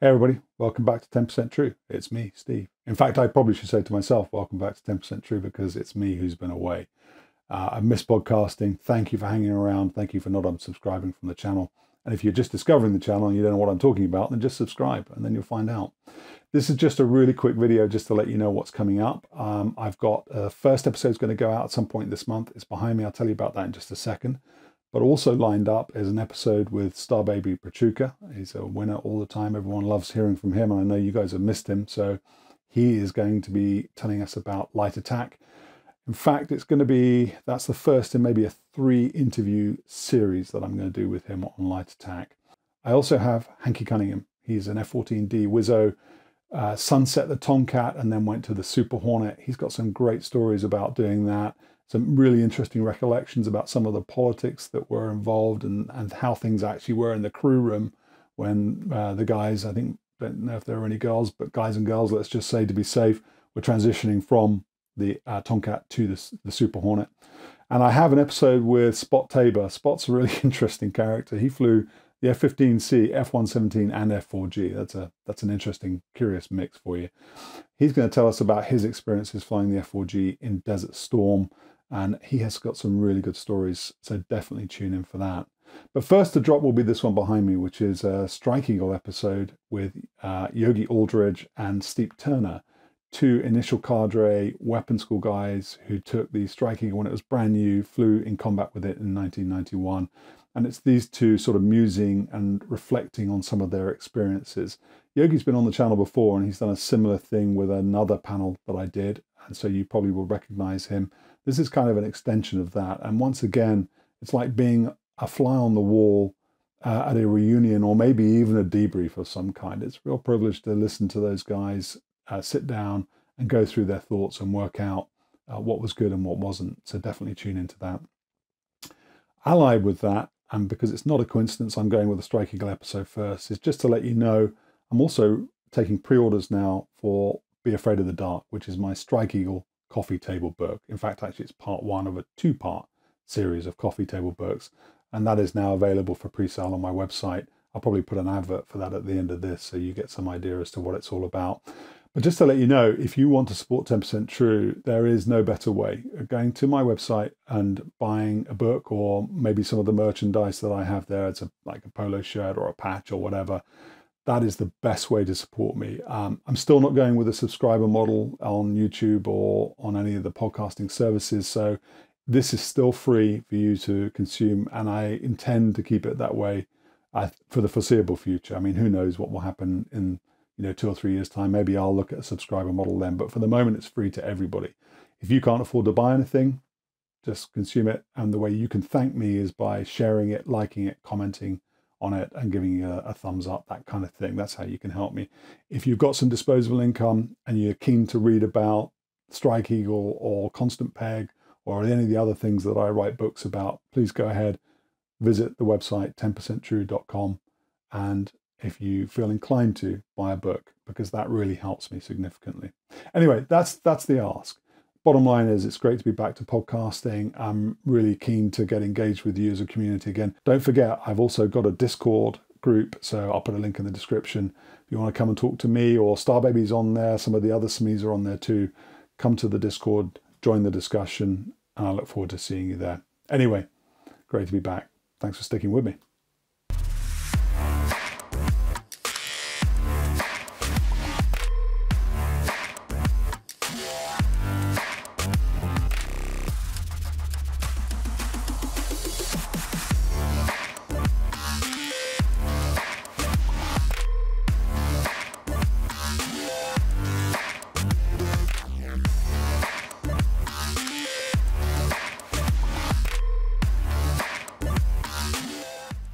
Hey everybody, welcome back to 10% True. It's me, Steve. In fact, I probably should say to myself, welcome back to 10% True, because it's me who's been away. I've missed podcasting. Thank you for hanging around. Thank you for not unsubscribing from the channel. And if you're just discovering the channel and you don't know what I'm talking about, then just subscribe and then you'll find out. This is just a really quick video just to let you know what's coming up. I've got a first episode going to go out at some point this month. It's behind me. I'll tell you about that in just a second. But also lined up is an episode with Star Baby Pachuca. He's a winner all the time. Everyone loves hearing from him, and I know you guys have missed him. So he is going to be telling us about light attack. In fact, that's the first in maybe a 3-interview series that I'm going to do with him on light attack. I also have Hanky Cunningham. He's an F-14D Wizzo, sunset the Tomcat and then went to the Super Hornet. He's got some great stories about doing that. Some really interesting recollections about some of the politics that were involved and how things actually were in the crew room when the guys, I don't know if there were any girls, but guys and girls, let's just say to be safe, were transitioning from the Tomcat to the Super Hornet. And I have an episode with Spot Tabor. Spot's a really interesting character. He flew the F-15C, F-117 and F-4G. That's an interesting, curious mix for you. He's going to tell us about his experiences flying the F-4G in Desert Storm. And he has got some really good stories, so definitely tune in for that. But first to drop will be this one behind me, which is a Strike Eagle episode with Yogi Aldridge and Steve Turner, 2 initial cadre weapon school guys who took the Strike Eagle when it was brand new, flew in combat with it in 1991. And it's these 2 sort of musing and reflecting on some of their experiences. Yogi's been on the channel before, and he's done a similar thing with another panel that I did, and so you probably will recognize him. This is kind of an extension of that. And once again, it's like being a fly on the wall at a reunion or maybe even a debrief of some kind. It's a real privilege to listen to those guys sit down and go through their thoughts and work out what was good and what wasn't. So definitely tune into that. Allied with that, and because it's not a coincidence I'm going with the Strike Eagle episode first, is just to let you know I'm also taking pre-orders now for Be Afraid of the Dark, which is my Strike Eagle coffee table book. In fact, actually, it's part 1 of a 2-part series of coffee table books, and that is now available for pre-sale on my website. I'll probably put an advert for that at the end of this so you get some idea as to what it's all about. But just to let you know, if you want to support 10% True, there is no better way. Going to my website and buying a book or maybe some of the merchandise that I have there, it's like a polo shirt or a patch or whatever, that is the best way to support me. I'm still not going with a subscriber model on YouTube or on any of the podcasting services. So this is still free for you to consume. And I intend to keep it that way for the foreseeable future. I mean, who knows what will happen in 2 or 3 years time. Maybe I'll look at a subscriber model then. But for the moment, it's free to everybody. If you can't afford to buy anything, just consume it. And the way you can thank me is by sharing it, liking it, commenting on it and giving you a thumbs up, that kind of thing. That's how you can help me. If you've got some disposable income and you're keen to read about Strike Eagle or Constant Peg or any of the other things that I write books about, please go ahead, visit the website 10percenttrue.com, and if you feel inclined to, buy a book, because that really helps me significantly. Anyway, that's the ask. Bottom line is, it's great to be back to podcasting. I'm really keen to get engaged with you as a community again. Don't forget, I've also got a Discord group, so I'll put a link in the description. If you want to come and talk to me, or Star Baby's on there, some of the other SMEs are on there too, come to the Discord, join the discussion, and I look forward to seeing you there. Anyway, great to be back. Thanks for sticking with me.